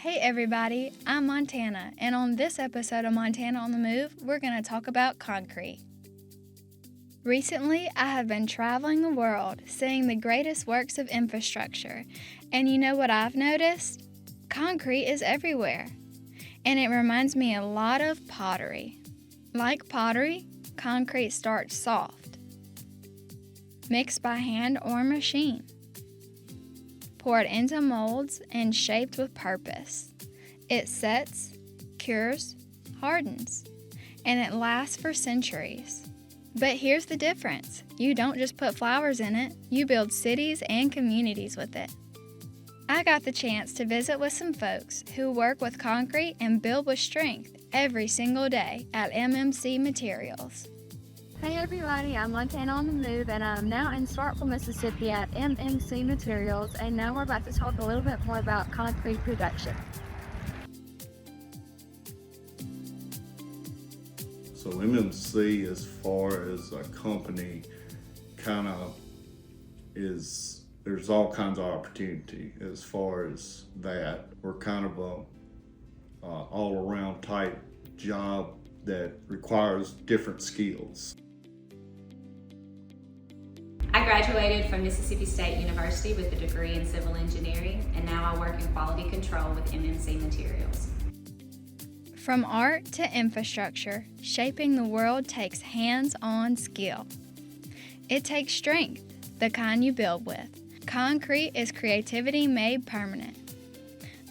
Hey everybody, I'm Montana, and on this episode of Montana on the Move, we're going to talk about concrete. Recently, I have been traveling the world, seeing the greatest works of infrastructure, and you know what I've noticed? Concrete is everywhere, and it reminds me a lot of pottery. Like pottery, concrete starts soft, mixed by hand or machine, poured into molds and shaped with purpose. It sets, cures, hardens, and it lasts for centuries. But here's the difference. You don't just put flowers in it, you build cities and communities with it. I got the chance to visit with some folks who work with concrete and build with strength every single day at MMC Materials. Hey everybody, I'm Montana on the Move, and I'm now in Starkville, Mississippi at MMC Materials, and now we're about to talk a little bit more about concrete production. So MMC, as far as a company, kind of there's all kinds of opportunity as far as that. We're kind of a all-around type job that requires different skills. I graduated from Mississippi State University with a degree in civil engineering, and now I work in quality control with MMC Materials. From art to infrastructure, shaping the world takes hands-on skill. It takes strength, the kind you build with. Concrete is creativity made permanent.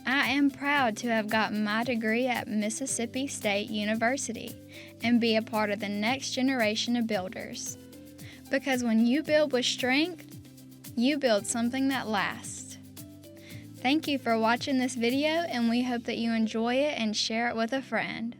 I am proud to have gotten my degree at Mississippi State University and be a part of the next generation of builders. Because when you build with strength, you build something that lasts. Thank you for watching this video, and we hope that you enjoy it and share it with a friend.